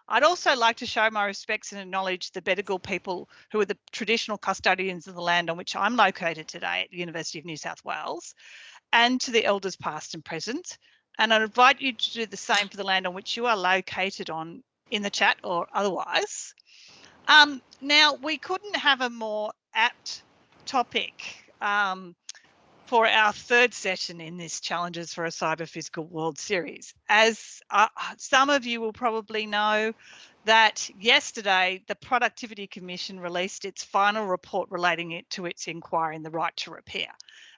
I'd also like to show my respects and acknowledge the Bedegal people who are the traditional custodians of the land on which I'm located today at the University of New South Wales, and to the elders past and present. And I invite you to do the same for the land on which you are located on in the chat or otherwise. Now, we couldn't have a more apt topic for our third session in this Challenges for a Cyber Physical World series. As some of you will probably know, that yesterday the Productivity Commission released its final report relating to its inquiry in the right to repair.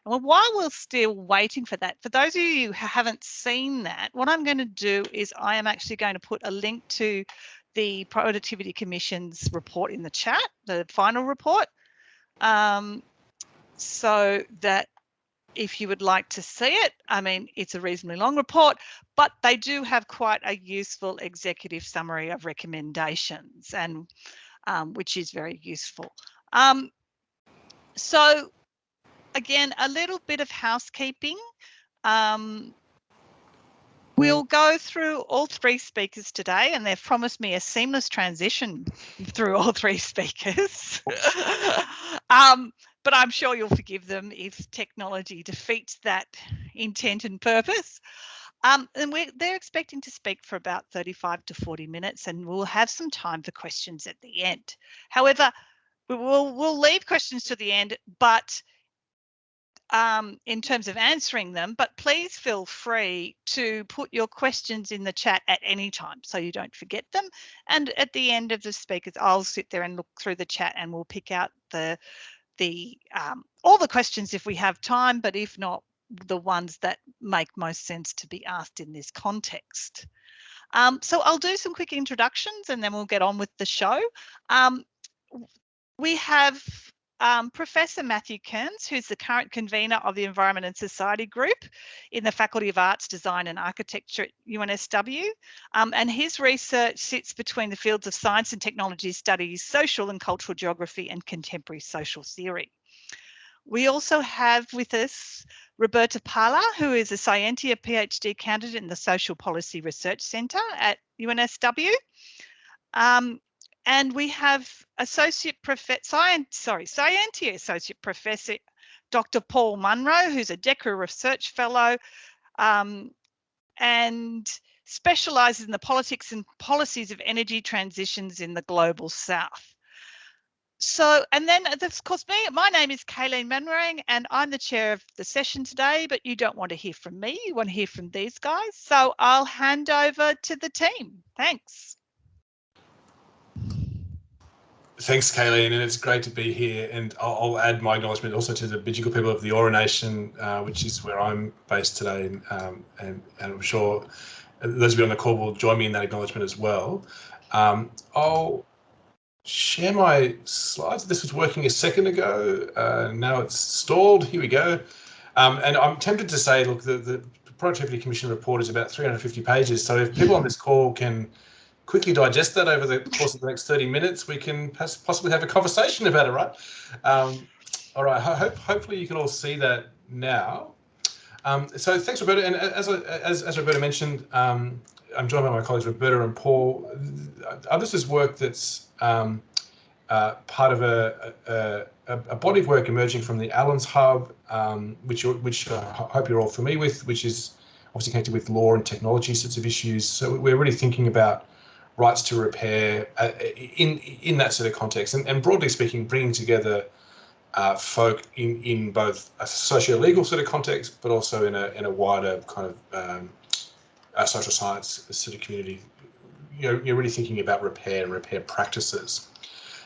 And while we're still waiting for that, for those of you who haven't seen that, what I'm going to do is I am actually going to put a link to the Productivity Commission's report in the chat, the final report, so that if you would like to see it, I mean, it's a reasonably long report, but they do have quite a useful executive summary of recommendations, and which is very useful. So again, a little bit of housekeeping. We'll go through all three speakers today, and they've promised me a seamless transition through all three speakers. But I'm sure you'll forgive them if technology defeats that intent and purpose. And they're expecting to speak for about 35 to 40 minutes, and we'll have some time for questions at the end. However, we'll leave questions to the end, but in terms of answering them, but please feel free to put your questions in the chat at any time so you don't forget them. And at the end of the speakers, I'll sit there and look through the chat and we'll pick out all the questions if we have time, but if not, the ones that make most sense to be asked in this context. So I'll do some quick introductions and then we'll get on with the show. We have Professor Matthew Kearns, who's the current convener of the Environment and Society Group in the Faculty of Arts, Design and Architecture at UNSW. And his research sits between the fields of science and technology studies, social and cultural geography and contemporary social theory. We also have with us Roberta Parla, who is a Scientia PhD candidate in the Social Policy Research Centre at UNSW. And we have Scientia Associate Professor Dr. Paul Munro, who's a DECRA Research Fellow and specialises in the politics and policies of energy transitions in the Global South. So, and then of course my name is Kayleen Manwaring and I'm the chair of the session today, but you don't want to hear from me, you want to hear from these guys. So I'll hand over to the team. Thanks. Thanks, Kayleen, and it's great to be here. And I'll add my acknowledgement also to the Bidjigal people of the Eora Nation, which is where I'm based today. And I'm sure those of you on the call will join me in that acknowledgement as well. I'll share my slides. This was working a second ago. Now it's stalled. Here we go. And I'm tempted to say, look, the Productivity Commission report is about 350 pages. So if people on this call can quickly digest that over the course of the next 30 minutes, we can possibly have a conversation about it, right? All right, hopefully you can all see that now. So thanks, Roberta. And as Roberta mentioned, I'm joined by my colleagues Roberta and Paul. This is work that's part of a body of work emerging from the Allens Hub, which I hope you're all familiar with, which is obviously connected with law and technology sorts of issues. So we're really thinking about rights to repair in that sort of context, and broadly speaking, bringing together folk in both a socio-legal sort of context, but also in a wider kind of social science sort of community. You're really thinking about repair and repair practices.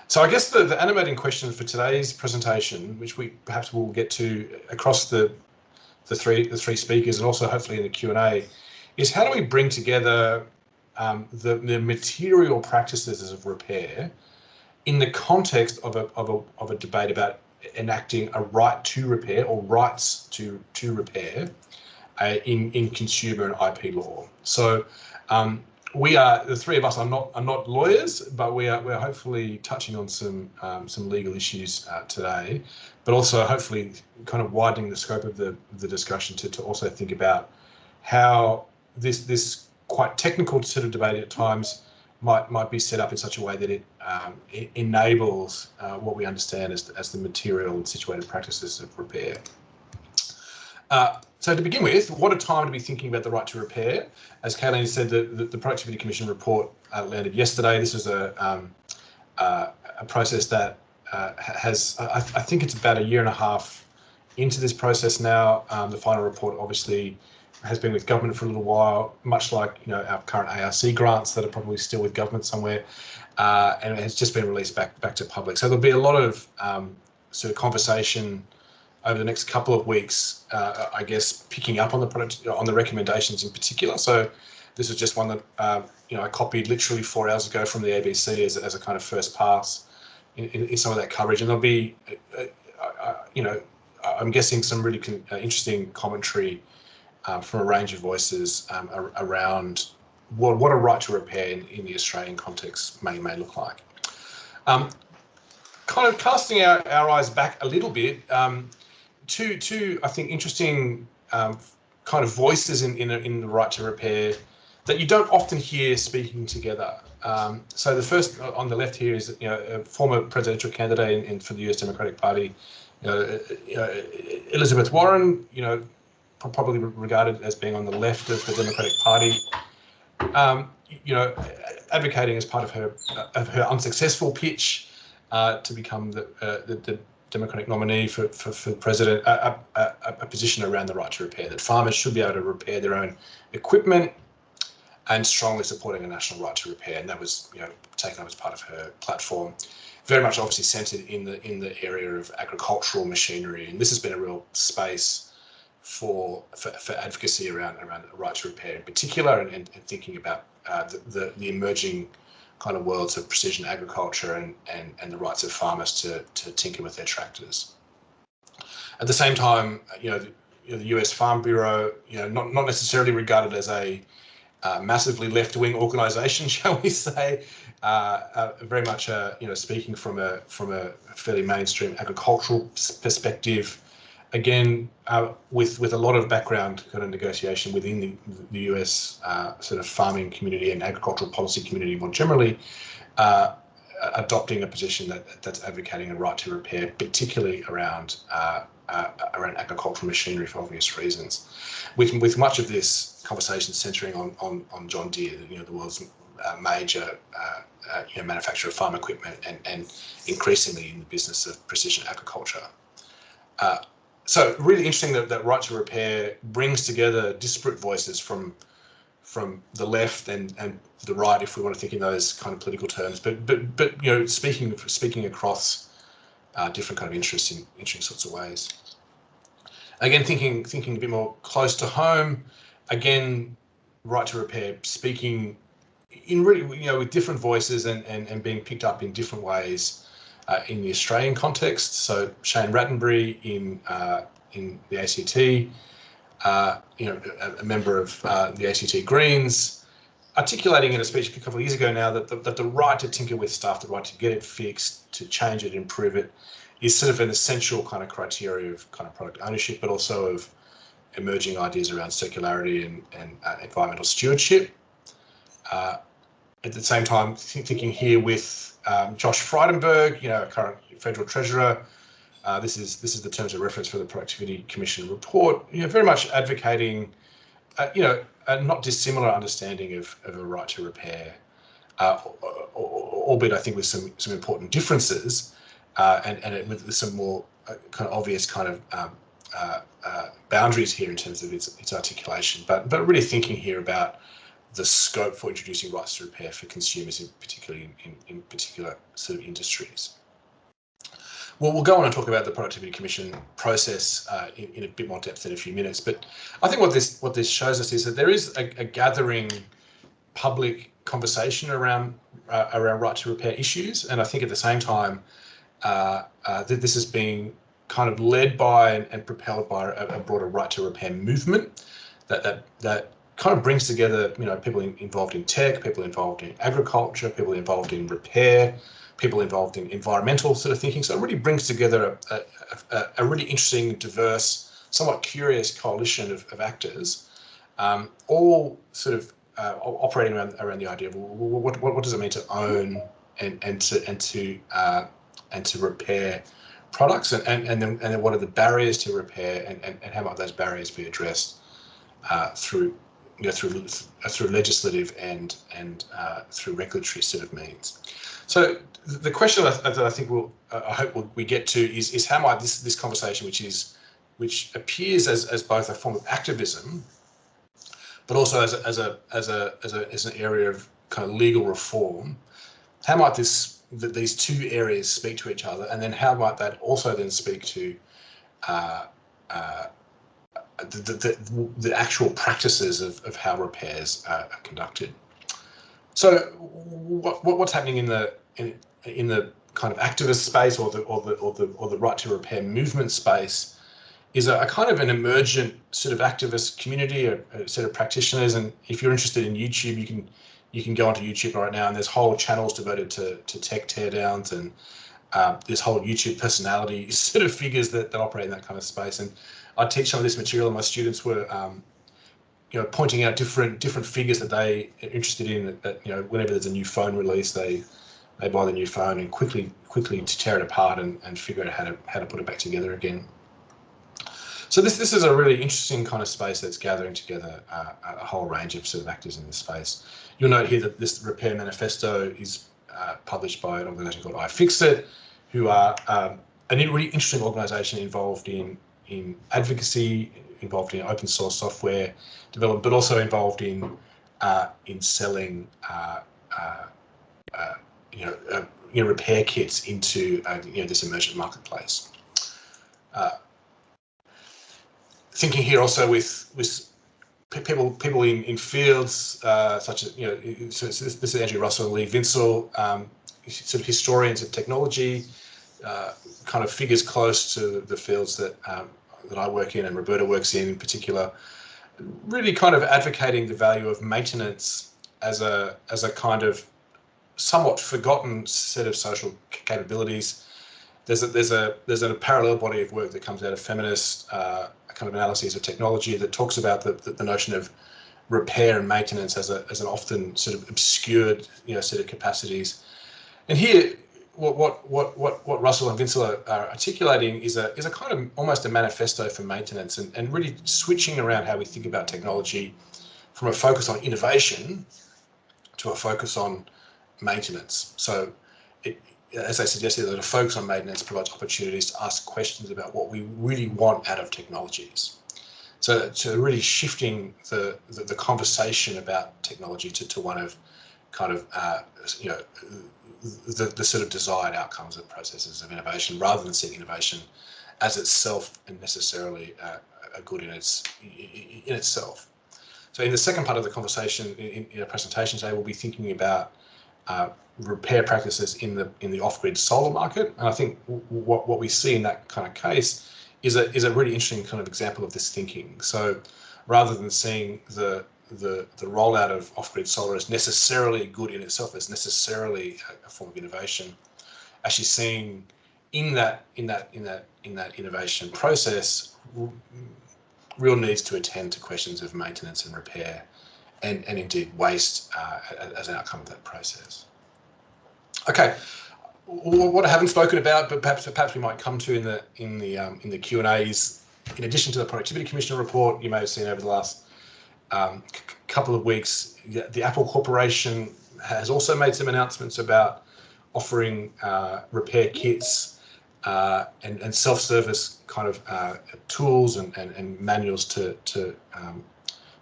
So I guess the animating question for today's presentation, which we perhaps will get to across the three speakers and also hopefully in the Q&A, is how do we bring together the material practices of repair in the context of a debate about enacting a right to repair or rights to repair in consumer and IP law. So we are, the three of us are not lawyers, but we're hopefully touching on some legal issues today, but also hopefully kind of widening the scope of the discussion to also think about how this quite technical sort of debate at times might be set up in such a way that it enables what we understand as the material and situated practices of repair. So to begin with, what a time to be thinking about the right to repair. As Kayleen said, the Productivity Commission report landed yesterday. This is a process that has, I think it's about a year and a half into this process now. The final report obviously has been with government for a little while, much like our current ARC grants that are probably still with government somewhere, and it has just been released back to public. So there'll be a lot of sort of conversation over the next couple of weeks, I guess, picking up on the recommendations in particular. So this is just one that I copied literally 4 hours ago from the ABC as a kind of first pass in some of that coverage, and there'll be, I'm guessing some really interesting commentary from a range of voices around what a right to repair in the Australian context may look like. Kind of casting our eyes back a little bit, two I think interesting kind of voices in the right to repair that you don't often hear speaking together. So the first on the left here is a former presidential candidate for the US Democratic Party, Elizabeth Warren, probably regarded as being on the left of the Democratic Party, advocating as part of her unsuccessful pitch to become the Democratic nominee for president, a position around the right to repair, that farmers should be able to repair their own equipment, and strongly supporting a national right to repair. And that was taken up as part of her platform. Very much obviously centred in the area of agricultural machinery, and this has been a real space for advocacy around the right to repair in particular, and thinking about the emerging kind of worlds of precision agriculture and the rights of farmers to tinker with their tractors. At the same time, the US Farm Bureau, not necessarily regarded as a massively left-wing organisation, shall we say, very much speaking from a fairly mainstream agricultural perspective. Again, with a lot of background kind of negotiation within the US sort of farming community and agricultural policy community more generally, adopting a position that's advocating a right to repair, particularly around agricultural machinery for obvious reasons. With much of this conversation centering on John Deere, the world's major manufacturer of farm equipment, and increasingly in the business of precision agriculture. So really interesting that right to repair brings together disparate voices from the left and the right, if we want to think in those kind of political terms, but speaking across different kind of interests in interesting sorts of ways. Again, thinking a bit more close to home. Again, right to repair speaking in really with different voices and being picked up in different ways in the Australian context. So Shane Rattenbury in the ACT, a member of the ACT Greens, articulating in a speech a couple of years ago now that the right to tinker with stuff, the right to get it fixed, to change it, improve it, is sort of an essential kind of criteria of kind of product ownership, but also of emerging ideas around circularity and environmental stewardship. At the same time, thinking here with Josh Frydenberg, a current federal treasurer. This is the terms of reference for the Productivity Commission report. Very much advocating, a not dissimilar understanding of a right to repair, albeit I think with some important differences, and with some more kind of obvious kind of boundaries here in terms of its articulation. But really thinking here about the scope for introducing rights to repair for consumers, particularly in particular sort of industries. Well, we'll go on and talk about the Productivity Commission process in a bit more depth in a few minutes. But I think what this shows us is that there is a gathering public conversation around right to repair issues, and I think at the same time that this is being kind of led by and propelled by a broader right to repair movement that kind of brings together people involved in tech, people involved in agriculture, people involved in repair, people involved in environmental sort of thinking. So it really brings together a really interesting, diverse, somewhat curious coalition of actors, all sort of operating around the idea of what does it mean to own and to repair products, and then what are the barriers to repair, and how might those barriers be addressed through through legislative and through regulatory sort of means. So the question that I think I hope we get to is how might this conversation, which appears as both a form of activism, but also as an area of kind of legal reform, how might these two areas speak to each other, and then how might that also then speak to the actual practices of how repairs are conducted. So what's happening in the kind of activist space or the right to repair movement space is a kind of an emergent sort of activist community, a set of practitioners. And if you're interested in YouTube, you can go onto YouTube right now, and there's whole channels devoted to tech teardowns, and there's whole YouTube personality sort of figures that operate in that kind of space. And I teach some of this material, and my students were pointing out different figures that they are interested in. That whenever there's a new phone release, they buy the new phone and quickly tear it apart and figure out how to put it back together again. So this is a really interesting kind of space that's gathering together a whole range of sort of actors in this space. You'll note here that this repair manifesto is published by an organisation called iFixit, who are a really interesting organisation involved in advocacy, involved in open source software development, but also involved in selling repair kits into this emergent marketplace. Thinking here also with people in fields such as so this is Andrew Russell and Lee Vinsel, sort of historians of technology, kind of figures close to the fields that I work in and Roberta works in particular, really kind of advocating the value of maintenance as a kind of somewhat forgotten set of social capabilities. There's a parallel body of work that comes out of feminist kind of analyses of technology that talks about the notion of repair and maintenance as an often sort of obscured set of capacities. And here, what Russell and Vinsel are articulating is a kind of almost a manifesto for maintenance, and really switching around how we think about technology from a focus on innovation to a focus on maintenance. So as I suggested, that a focus on maintenance provides opportunities to ask questions about what we really want out of technologies. So really shifting the conversation about technology to one of kind of the sort of desired outcomes of processes of innovation, rather than seeing innovation as itself and necessarily a good in itself. So in the second part of the conversation, in a presentation today, we'll be thinking about repair practices in the off-grid solar market, and I think what we see in that kind of case is a really interesting kind of example of this thinking. So rather than seeing the rollout of off-grid solar as necessarily good in itself, as necessarily a form of innovation, actually seeing in that innovation process real needs to attend to questions of maintenance and repair, and indeed waste as an outcome of that process. Okay, what I haven't spoken about, but perhaps we might come to in the Q&A is, in addition to the Productivity Commissioner report, you may have seen over the last couple of weeks, the Apple Corporation has also made some announcements about offering repair kits and self-service kind of tools and manuals to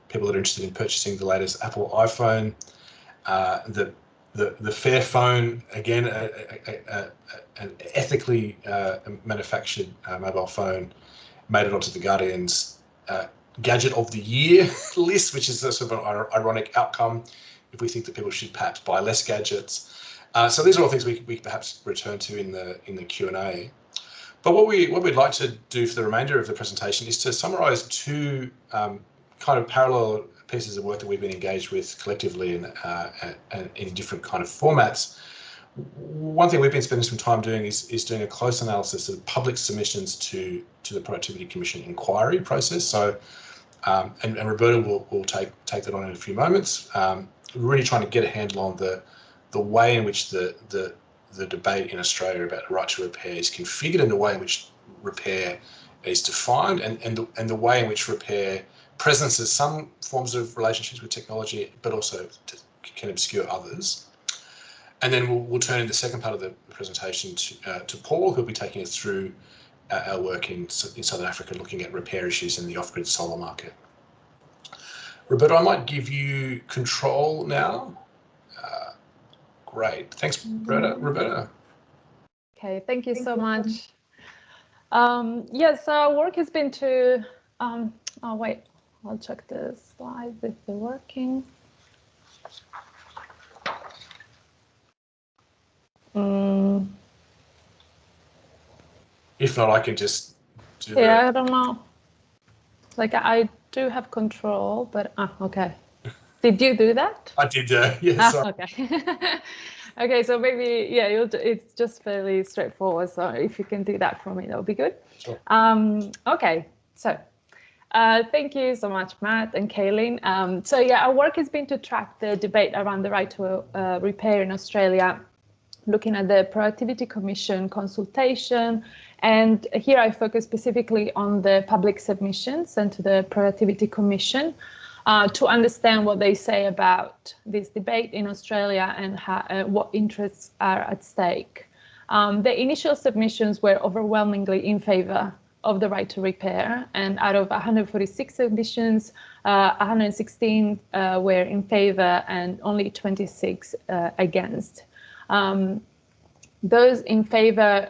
people that are interested in purchasing the latest Apple iPhone. The Fairphone, again, an ethically manufactured mobile phone, made it onto the Guardian's Gadget of the Year list, which is a sort of an ironic outcome if we think that people should perhaps buy less gadgets. So these are all things we perhaps return to in the Q&A. But what we'd like to do for the remainder of the presentation is to summarise two kind of parallel pieces of work that we've been engaged with collectively in different kind of formats. One thing we've been spending some time doing is doing a close analysis of public submissions to the Productivity Commission inquiry process. So And Roberta will take that on in a few moments. Really trying to get a handle on the way in which the debate in Australia about the right to repair is configured, and the way in which repair is defined, and the way in which repair presences some forms of relationships with technology, but also can obscure others. And then we'll turn in the second part of the presentation to Paul, who'll be taking us through our work in Southern Africa, looking at repair issues in the off-grid solar market. Roberta, I might give you control now. Great, thanks, Roberta. Okay, thank you so much. Yes, our work has been to, oh wait, I'll check the slides if they're working. If not, I can just do I don't know. Like I do have control, but okay. Did you do that? I did, yeah, sorry. Okay. Okay, so maybe, yeah, it's just fairly straightforward. So if you can do that for me, that would be good. Sure. Okay, so thank you so much, Matt and Kayleen. So yeah, our work has been to track the debate around the right to repair in Australia, looking at the Productivity Commission consultation. And here I focus specifically on the public submissions sent to the Productivity Commission to understand what they say about this debate in Australia and what interests are at stake. The initial submissions were overwhelmingly in favour of the right to repair, and out of 146 submissions, 116 were in favour and only 26 against. Those in favour,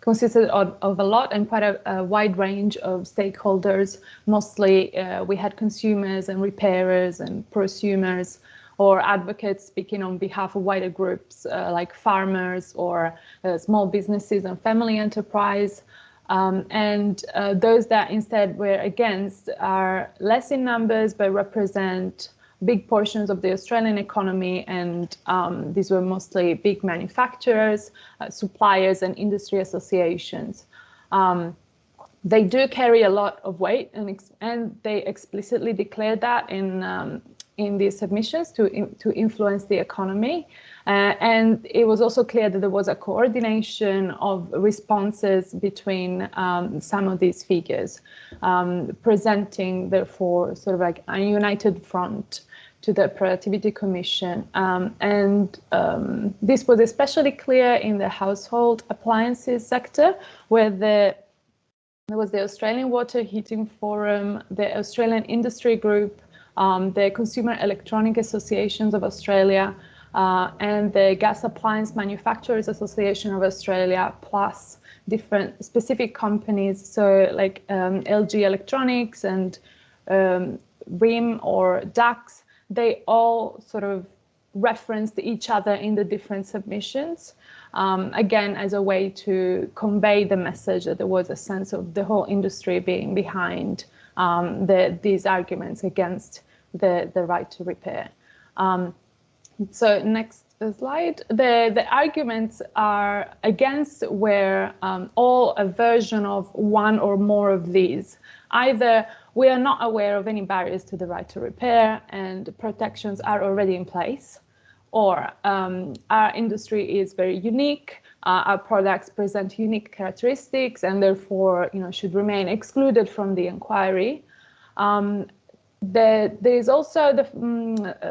consisted of a lot and quite a wide range of stakeholders. Mostly we had consumers and repairers and prosumers or advocates speaking on behalf of wider groups like farmers or small businesses and family enterprise. And those that instead were against are less in numbers but represent big portions of the Australian economy, and these were mostly big manufacturers, suppliers and industry associations. They do carry a lot of weight, and they explicitly declared that in these submissions to influence the economy. And it was also clear that there was a coordination of responses between some of these figures, presenting, therefore, sort of like a united front to the Productivity Commission. This was especially clear in the household appliances sector, where there was the Australian Water Heating Forum, the Australian Industry Group, the Consumer Electronic Associations of Australia, and the Gas Appliance Manufacturers Association of Australia, plus different specific companies, so like LG Electronics and RIM or DAX. They all sort of referenced each other in the different submissions, again, as a way to convey the message that there was a sense of the whole industry being behind these arguments against the right to repair. So next slide. The arguments are against were all a version of one or more of these. Either we are not aware of any barriers to the right to repair and protections are already in place, or our industry is very unique, our products present unique characteristics and therefore should remain excluded from the inquiry. There is also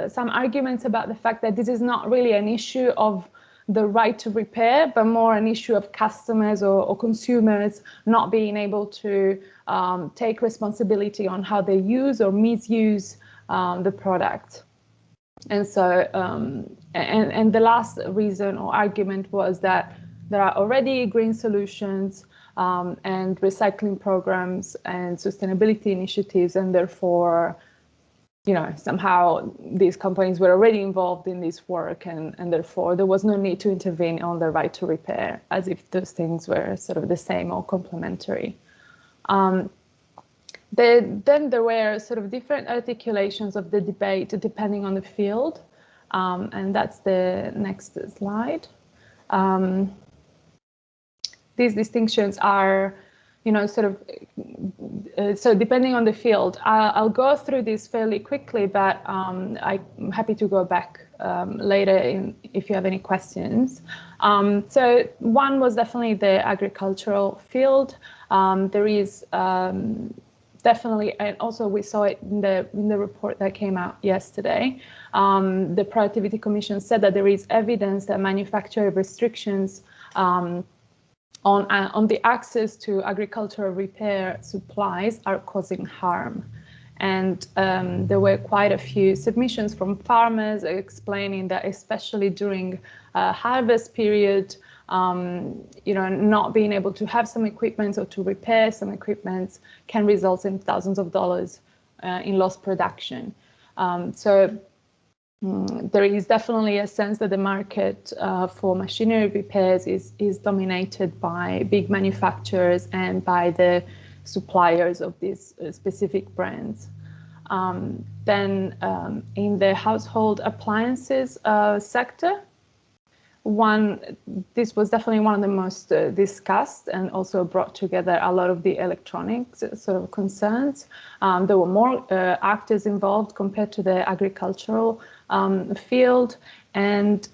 some arguments about the fact that this is not really an issue of the right to repair, but more an issue of customers or consumers not being able to take responsibility on how they use or misuse the product. And so, and the last reason or argument was that there are already green solutions and recycling programs and sustainability initiatives, and therefore, somehow these companies were already involved in this work, and therefore there was no need to intervene on the right to repair, as if those things were sort of the same or complementary. Then there were sort of different articulations of the debate depending on the field, and that's the next slide. These distinctions are sort of, so depending on the field, I'll go through this fairly quickly, but I'm happy to go back later if you have any questions. So one was definitely the agricultural field. There is definitely, and also we saw it in the report that came out yesterday. The Productivity Commission said that there is evidence that manufacturer restrictions on the access to agricultural repair supplies are causing harm. And there were quite a few submissions from farmers explaining that, especially during harvest period, not being able to have some equipment or to repair some equipment can result in thousands of dollars in lost production. So there is definitely a sense that the market for machinery repairs is dominated by big manufacturers and by the suppliers of these specific brands. Then in the household appliances sector, this was definitely one of the most discussed and also brought together a lot of the electronics sort of concerns. There were more actors involved compared to the agricultural field, and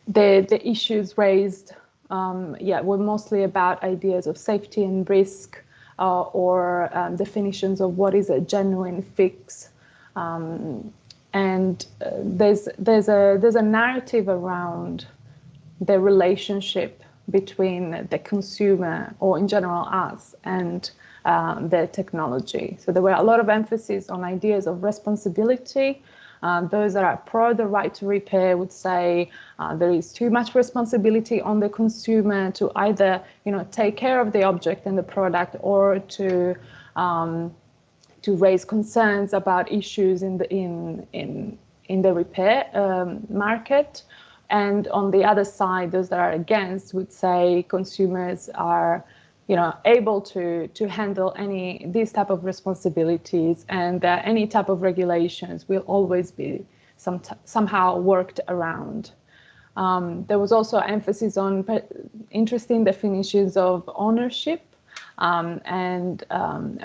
the issues raised were mostly about ideas of safety and risk, or definitions of what is a genuine fix. And there's a narrative around the relationship between the consumer, or in general us, and the technology. So there were a lot of emphasis on ideas of responsibility. Those that are pro the right to repair would say there is too much responsibility on the consumer to either take care of the object and the product, or to raise concerns about issues in the repair market. And on the other side, those that are against would say consumers are able to handle these type of responsibilities, and that any type of regulations will always be somehow worked around. There was also emphasis on interesting definitions of ownership. And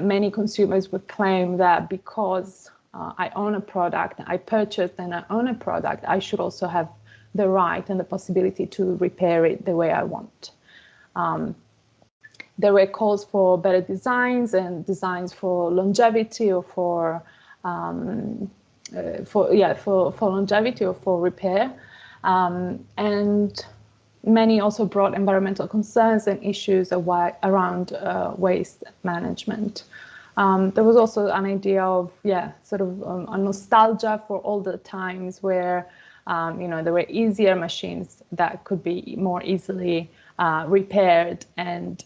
many consumers would claim that because I own a product, I purchased and I own a product, I should also have the right and the possibility to repair it the way I want. There were calls for better designs and designs for longevity, or for longevity or for repair, and many also brought environmental concerns and issues around waste management. There was also an idea of sort of a nostalgia for all the times where there were easier machines that could be more easily repaired, and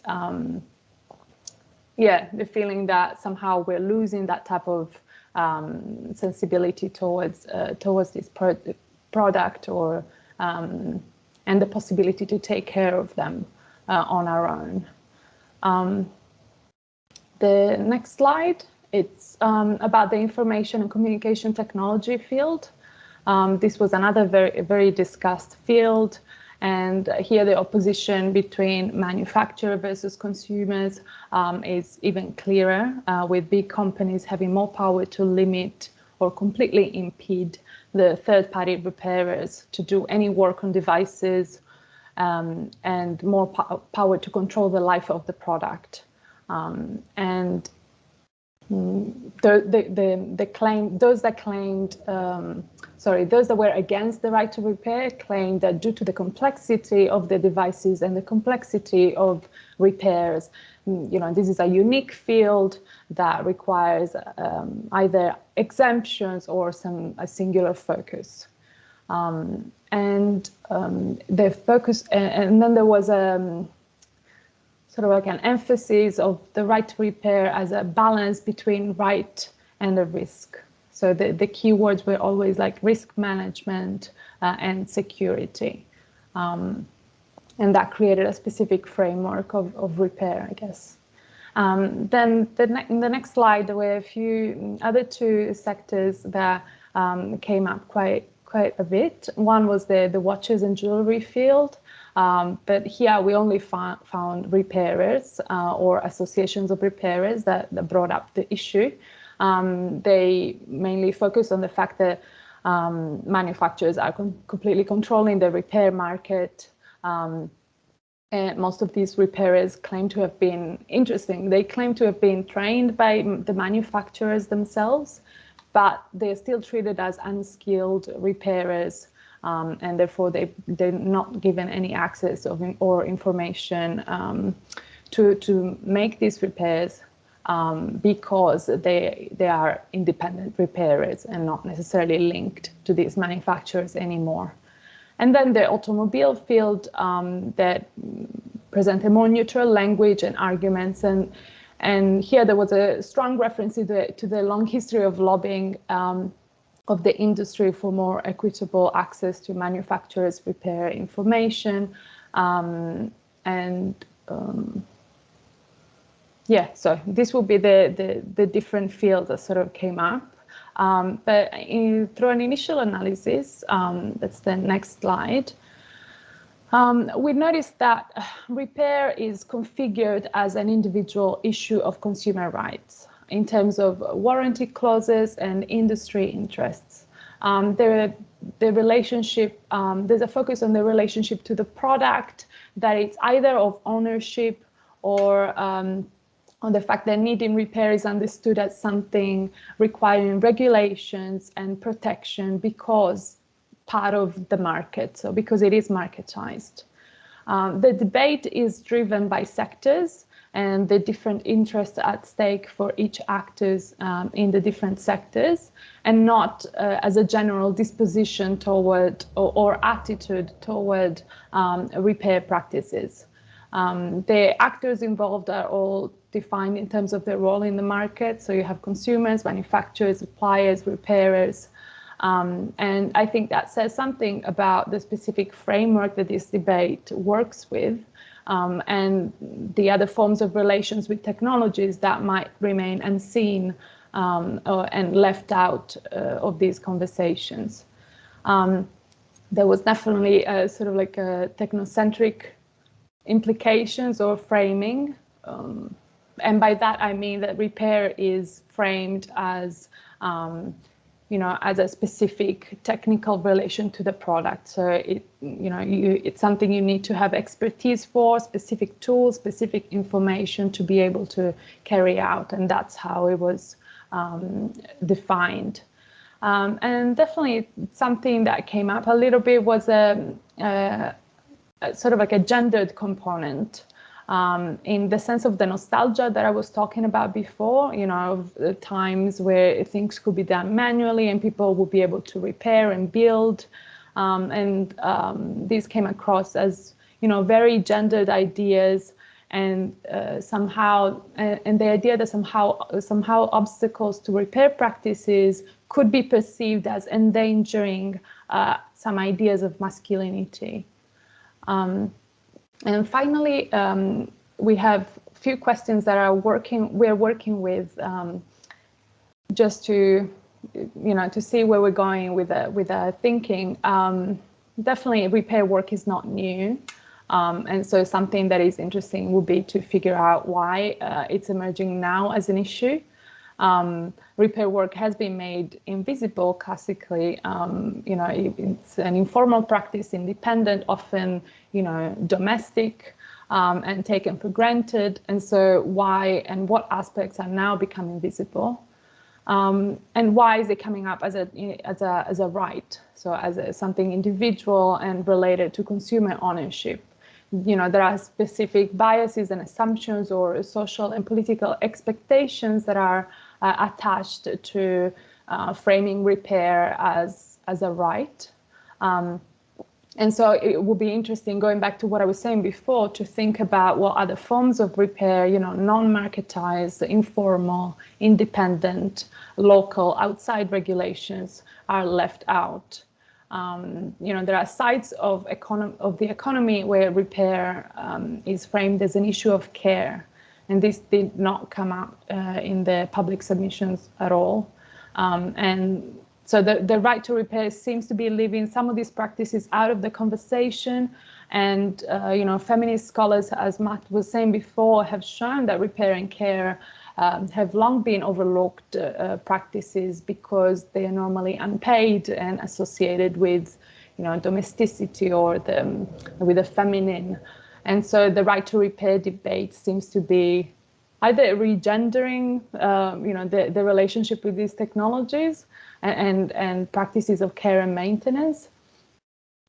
the feeling that somehow we're losing that type of sensibility towards this product, or and the possibility to take care of them on our own. The next slide, it's about the information and communication technology field. This was another very, very discussed field. And here the opposition between manufacturer versus consumers is even clearer, with big companies having more power to limit or completely impede the third-party repairers to do any work on devices, and more power to control the life of the product. And those that were against the right to repair claimed that due to the complexity of the devices and the complexity of repairs, this is a unique field that requires either exemptions or a singular focus. The focus, and then there was sort of like an emphasis of the right to repair as a balance between right and a risk. So the key words were always like risk management and security. And that created a specific framework of repair, I guess. Then in the next slide, there were a few other two sectors that came up quite quite a bit. One was the watches and jewelry field, but here we only found repairers or associations of repairers that brought up the issue. They mainly focus on the fact that manufacturers are completely controlling the repair market. And most of these repairers claim to have been they claim to have been trained by the manufacturers themselves, but they're still treated as unskilled repairers, and therefore they're not given any access or information to make these repairs because they are independent repairers and not necessarily linked to these manufacturers anymore. And then the automobile field that present a more neutral language and arguments. And here there was a strong reference to the long history of lobbying of the industry for more equitable access to manufacturers' repair information. Yeah, so this will be the different fields that sort of came up. But through an initial analysis, that's the next slide, we noticed that repair is configured as an individual issue of consumer rights in terms of warranty clauses and industry interests. The relationship, there's a focus on the relationship to the product, that it's either of ownership or on the fact that needing repair is understood as something requiring regulations and protection because part of the market, so because it is marketized. The debate is driven by sectors and the different interests at stake for each actors in the different sectors, and not as a general disposition toward or attitude toward repair practices. The actors involved are all defined in terms of their role in the market. So you have consumers, manufacturers, suppliers, repairers. And I think that says something about the specific framework that this debate works with, and the other forms of relations with technologies that might remain unseen and left out of these conversations. There was definitely a sort of like a technocentric implications or framing. And by that, I mean that repair is framed as, as a specific technical relation to the product. So it's something you need to have expertise for, specific tools, specific information to be able to carry out. And that's how it was defined. And definitely something that came up a little bit was a sort of like a gendered component. In the sense of the nostalgia that I was talking about before, of the times where things could be done manually and people would be able to repair and build. These came across as, very gendered ideas, and somehow the idea that somehow obstacles to repair practices could be perceived as endangering some ideas of masculinity. And finally, we have a few questions that we're working with just to see where we're going with our thinking. Definitely repair work is not new. And so something that is interesting would be to figure out why it's emerging now as an issue. Repair work has been made invisible classically. It's an informal practice, independent, often, domestic, and taken for granted. And so why and what aspects are now becoming visible? And why is it coming up as a right? So as something individual and related to consumer ownership. There are specific biases and assumptions or social and political expectations that are attached to framing repair as a right. And so it will be interesting, going back to what I was saying before, to think about what other forms of repair, non-marketized, informal, independent, local, outside regulations are left out. There are sides of the economy where repair is framed as an issue of care. And this did not come up in the public submissions at all. And So the right to repair seems to be leaving some of these practices out of the conversation. And, feminist scholars, as Matt was saying before, have shown that repair and care have long been overlooked practices because they are normally unpaid and associated with, domesticity or with the feminine. And so the right to repair debate seems to be either regendering, the relationship with these technologies and practices of care and maintenance,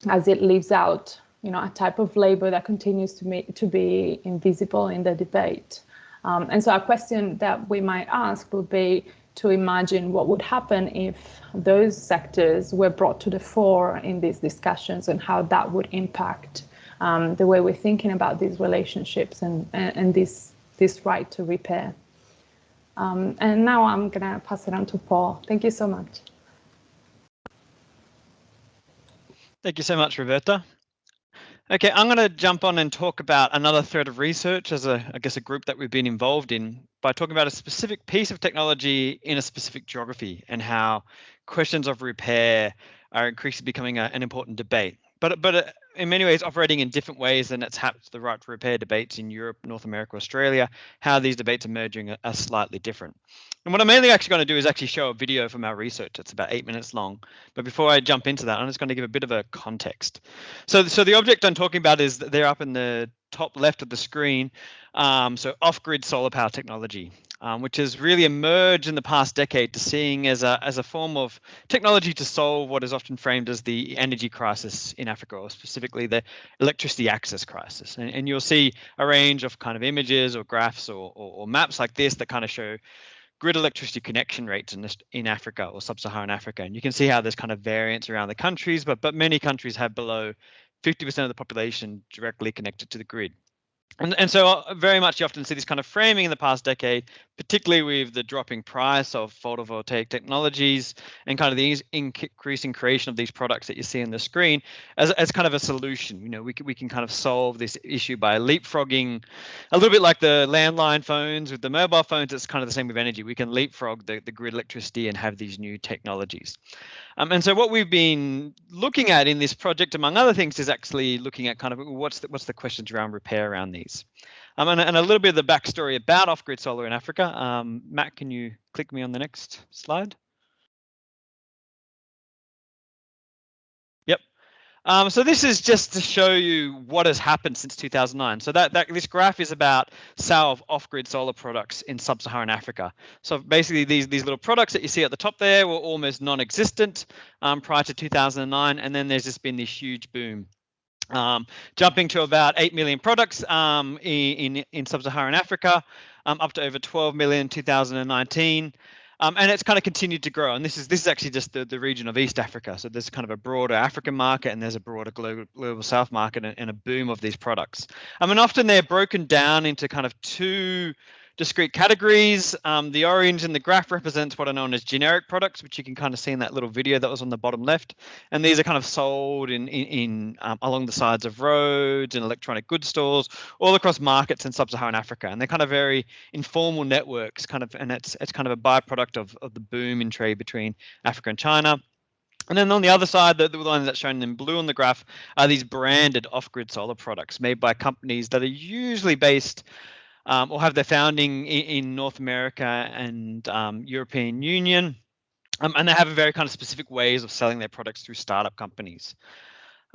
as it leaves out, a type of labor that continues to be invisible in the debate. And so a question that we might ask would be to imagine what would happen if those sectors were brought to the fore in these discussions, and how that would impact the way we're thinking about these relationships and this right to repair. And now I'm going to pass it on to Paul. Thank you so much. Thank you so much, Roberta. Okay, I'm going to jump on and talk about another thread of research as I guess a group that we've been involved in, by talking about a specific piece of technology in a specific geography and how questions of repair are increasingly becoming an important debate. But in many ways operating in different ways than it's perhaps the right to repair debates in Europe, North America, Australia. How these debates emerging are slightly different. And what I'm mainly actually going to do is actually show a video from our research. It's about 8 minutes long. But before I jump into that, I'm just going to give a bit of a context. So the object I'm talking about is they're up in the top left of the screen. So off-grid solar power technology, which has really emerged in the past decade to seeing as a form of technology to solve what is often framed as the energy crisis in Africa, or specifically the electricity access crisis. And you'll see a range of kind of images or graphs or maps like this that kind of show grid electricity connection rates in Africa or sub-Saharan Africa. And you can see how there's kind of variance around the countries, but many countries have below 50% of the population directly connected to the grid. And so very much you often see this kind of framing in the past decade, particularly with the dropping price of photovoltaic technologies and kind of the increasing creation of these products that you see on the screen as kind of a solution. We can kind of solve this issue by leapfrogging, a little bit like the landline phones with the mobile phones. It's kind of the same with energy. We can leapfrog the grid electricity and have these new technologies. And so what we've been looking at in this project, among other things, is actually looking at kind of what's the questions around repair around these. And a little bit of the backstory about off-grid solar in Africa. Matt, can you click me on the next slide? Yep. So this is just to show you what has happened since 2009. So this graph is about sale of off-grid solar products in sub-Saharan Africa. So basically these little products that you see at the top there were almost non-existent prior to 2009, and then there's just been this huge boom. Jumping to about 8 million products in sub-Saharan Africa, up to over 12 million in 2019. And it's kind of continued to grow. And this is actually just the region of East Africa. So there's kind of a broader African market, and there's a broader global South market, and a boom of these products. And often they're broken down into kind of two discrete categories. The orange in the graph represents what are known as generic products, which you can kind of see in that little video that was on the bottom left. And these are kind of sold in along the sides of roads and electronic goods stores all across markets in sub-Saharan Africa. And they're kind of very informal networks, and it's kind of a byproduct of the boom in trade between Africa and China. And then on the other side, the one that's shown in blue on the graph are these branded off-grid solar products made by companies that are usually based or have their founding in North America and European Union. And they have a very kind of specific ways of selling their products through startup companies.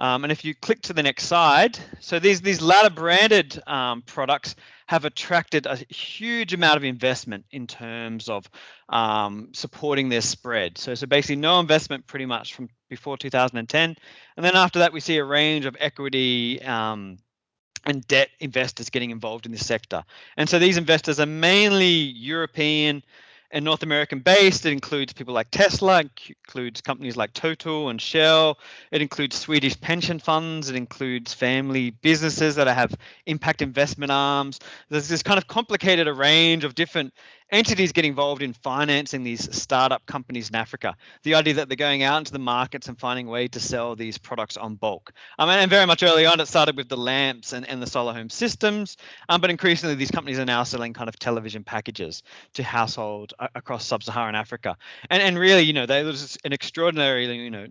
And if you click to the next slide, so these latter branded products have attracted a huge amount of investment in terms of supporting their spread. So basically no investment pretty much from before 2010. And then after that, we see a range of equity and debt investors getting involved in this sector. And so these investors are mainly European and North American based. It includes people like Tesla, it includes companies like Total and Shell. It includes Swedish pension funds. It includes family businesses that have impact investment arms. There's this kind of complicated range of different entities get involved in financing these startup companies in Africa. The idea that they're going out into the markets and finding a way to sell these products on bulk. And very much early on, it started with the lamps and the solar home systems, but increasingly these companies are now selling kind of television packages to household across sub-Saharan Africa. And really, there was an extraordinary,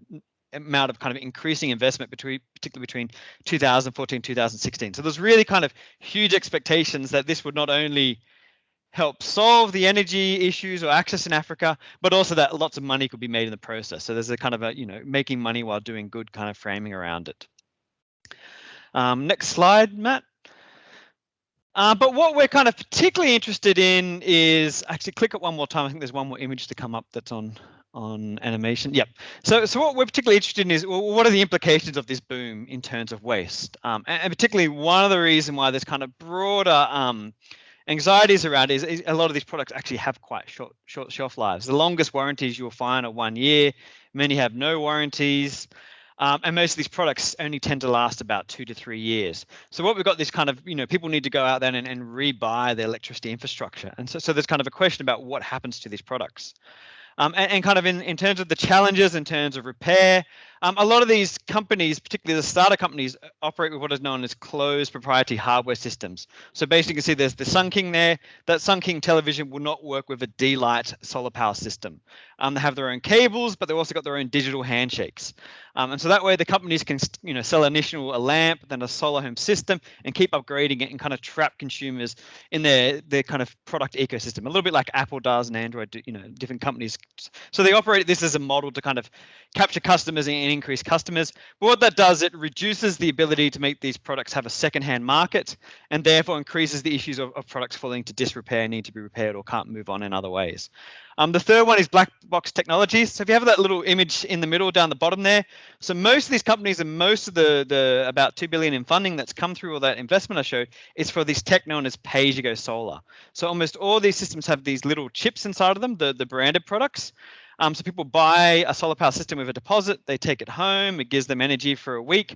amount of kind of increasing investment particularly between 2014 2016. So there's really kind of huge expectations that this would not only help solve the energy issues or access in Africa, but also that lots of money could be made in the process. So there's a kind of making money while doing good kind of framing around it. Next slide, Matt. But what we're kind of particularly interested in is, actually click it one more time. I think there's one more image to come up that's on animation. Yep. So what we're particularly interested in is, well, what are the implications of this boom in terms of waste? And particularly one of the reasons why there's kind of broader anxieties around is a lot of these products actually have quite short shelf lives. The longest warranties you'll find are 1 year. Many have no warranties. And most of these products only tend to last about 2 to 3 years. So what we've got this kind of, people need to go out there and rebuy their electricity infrastructure. And so there's kind of a question about what happens to these products. And kind of in terms of the challenges, in terms of repair, a lot of these companies, particularly the starter companies, operate with what is known as closed proprietary hardware systems. So basically, you can see there's the Sun King there. That Sun King television will not work with a D-Lite solar power system. They have their own cables, but they've also got their own digital handshakes. And so that way the companies can, sell initially a lamp, then a solar home system, and keep upgrading it and kind of trap consumers in their kind of product ecosystem, a little bit like Apple does and Android, different companies. So they operate this as a model to kind of capture customers and increase customers. But what that does, it reduces the ability to make these products have a secondhand market, and therefore increases the issues of products falling to disrepair, need to be repaired, or can't move on in other ways. The third one is black box technologies. So if you have that little image in the middle down the bottom there, so most of these companies and most of the about 2 billion in funding that's come through all that investment I showed is for this tech known as pay-as-you-go solar. So almost all these systems have these little chips inside of them, the branded products. So people buy a solar power system with a deposit, they take it home, it gives them energy for a week.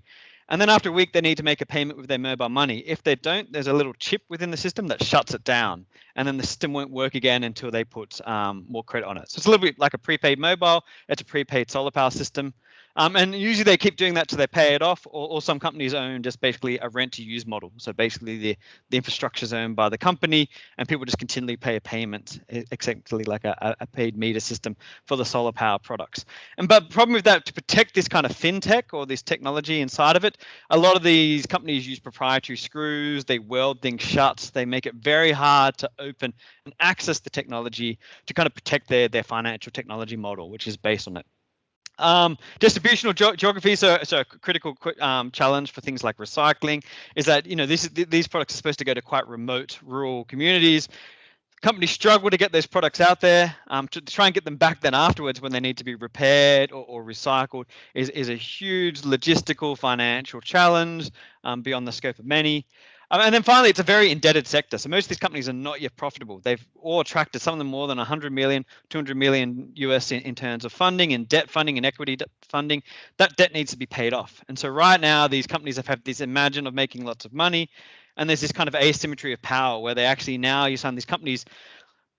And then after a week, they need to make a payment with their mobile money. If they don't, there's a little chip within the system that shuts it down. And then the system won't work again until they put more credit on it. So it's a little bit like a prepaid mobile. It's a prepaid solar power system. And usually they keep doing that till they pay it off, or some companies own just basically a rent to use model. So basically the infrastructure is owned by the company and people just continually pay a payment, exactly like a paid meter system for the solar power products. But the problem with that, to protect this kind of fintech or this technology inside of it, a lot of these companies use proprietary screws, they weld things shut, they make it very hard to open and access the technology to kind of protect their financial technology model, which is based on it. Distributional geography, so a critical challenge for things like recycling is that these products are supposed to go to quite remote rural communities. Companies struggle to get those products out there. To try and get them back then afterwards when they need to be repaired or recycled is a huge logistical financial challenge beyond the scope of many. And then finally, it's a very indebted sector. So most of these companies are not yet profitable. They've all attracted some of them more than 100 million, 200 million US in terms of funding and debt funding and equity funding. That debt needs to be paid off. And so right now, these companies have had this imagine of making lots of money. And there's this kind of asymmetry of power where they actually now, you find these companies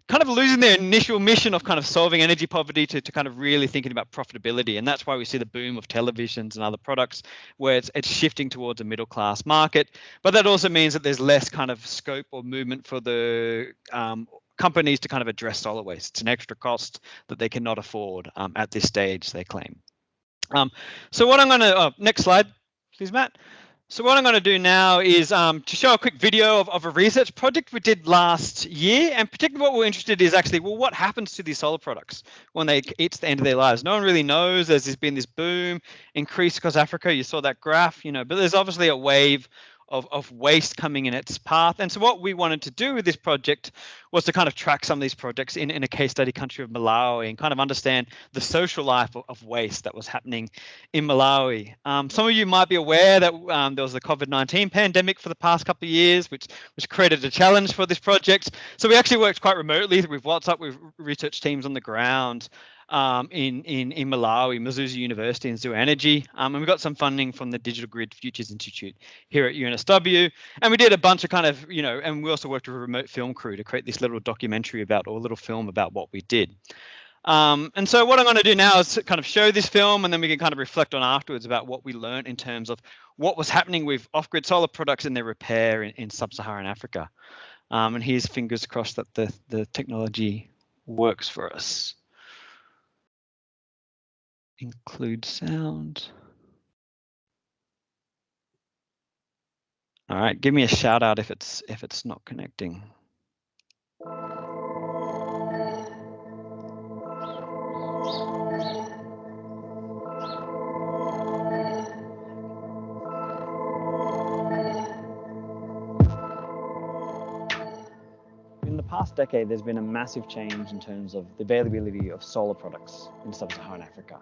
kind of losing their initial mission of kind of solving energy poverty to kind of really thinking about profitability. And that's why we see the boom of televisions and other products where it's shifting towards a middle class market. But that also means that there's less kind of scope or movement for the companies to kind of address solid waste. It's an extra cost that they cannot afford at this stage, they claim. So what I'm going to, next slide, please, Matt. So what I'm going to do now is to show a quick video of a research project we did last year, and particularly what we're interested in is actually, well, what happens to these solar products when they it's the end of their lives? No one really knows. There's been this boom, increase across Africa. You saw that graph, but there's obviously a wave of waste coming in its path. And so what we wanted to do with this project was to kind of track some of these projects in a case study country of Malawi and kind of understand the social life of waste that was happening in Malawi. Some of you might be aware that there was the COVID-19 pandemic for the past couple of years, which created a challenge for this project. So we actually worked quite remotely with Wrapup, with research teams on the ground. in Malawi, Mizuzu University and Zoo Energy. And we got some funding from the Digital Grid Futures Institute here at UNSW. And we did a bunch of kind of, and we also worked with a remote film crew to create this little documentary or little film about what we did. And so what I'm going to do now is kind of show this film, and then we can kind of reflect on afterwards about what we learned in terms of what was happening with off-grid solar products and their repair in sub-Saharan Africa. And here's fingers crossed that the technology works for us. Include sound. All right, give me a shout out if it's not connecting. In the past decade, there's been a massive change in terms of the availability of solar products in sub-Saharan Africa.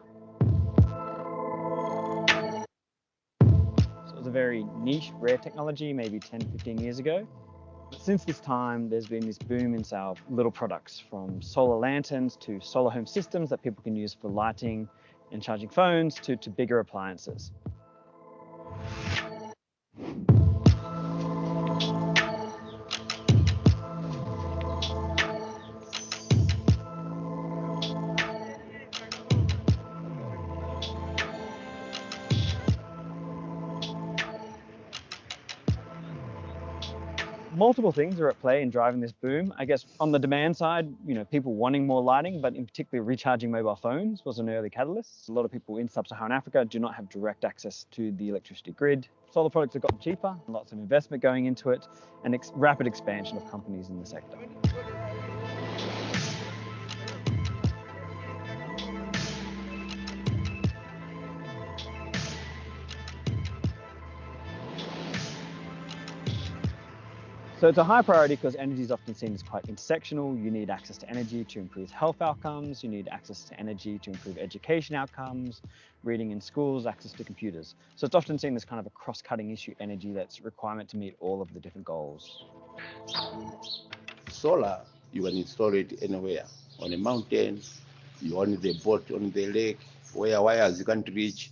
So it was a very niche, rare technology, maybe 10, 15 years ago. But since this time, there's been this boom in sale of little products, from solar lanterns to solar home systems that people can use for lighting and charging phones to bigger appliances. Multiple things are at play in driving this boom. I guess on the demand side, people wanting more lighting, but in particular recharging mobile phones was an early catalyst. A lot of people in sub-Saharan Africa do not have direct access to the electricity grid. Solar products have gotten cheaper, lots of investment going into it, and rapid expansion of companies in the sector. So it's a high priority because energy is often seen as quite intersectional. You need access to energy to improve health outcomes. You need access to energy to improve education outcomes, reading in schools, access to computers. So it's often seen as kind of a cross-cutting issue, energy that's a requirement to meet all of the different goals. Solar, you can install it anywhere, on a mountain, you on the boat, on the lake, where wires you can't reach,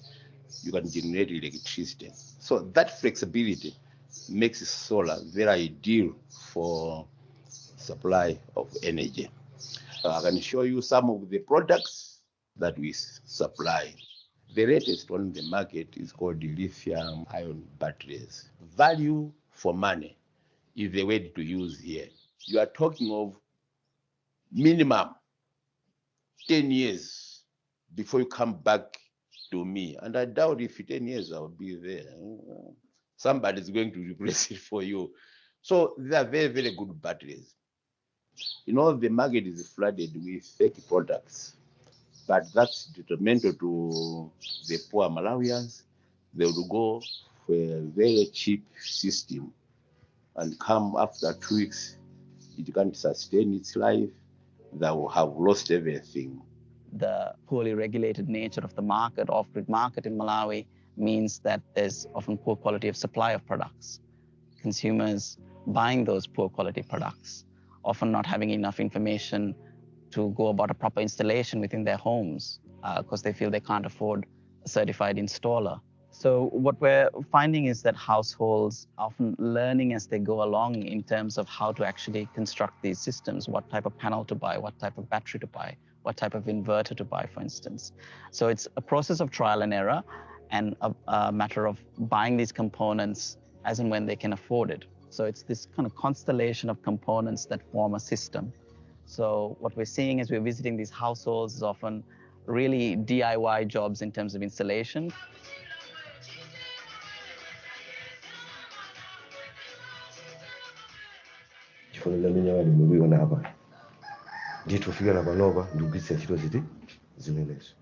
you can generate electricity. So that flexibility makes solar very ideal for supply of energy. I can show you some of the products that we supply. The latest on the market is called the lithium-ion batteries. Value for money is the word to use here. You are talking of minimum 10 years before you come back to me. And I doubt if 10 years I'll be there. Somebody's going to replace it for you. So they are very, very good batteries. The market is flooded with fake products, but that's detrimental to the poor Malawians. They will go for a very cheap system and come after 2 weeks, it can't sustain its life. They will have lost everything. The poorly regulated nature of the market, off-grid market in Malawi, means that there's often poor quality of supply of products. Consumers buying those poor quality products, often not having enough information to go about a proper installation within their homes because they feel they can't afford a certified installer. So what we're finding is that households are often learning as they go along in terms of how to actually construct these systems, what type of panel to buy, what type of battery to buy, what type of inverter to buy, for instance. So it's a process of trial and error and a matter of buying these components as and when they can afford it. So it's this kind of constellation of components that form a system. So what we're seeing as we're visiting these households is often really DIY jobs in terms of installation. Nditufika panopa ndikugwiritsa ntchito ziti zimenezo.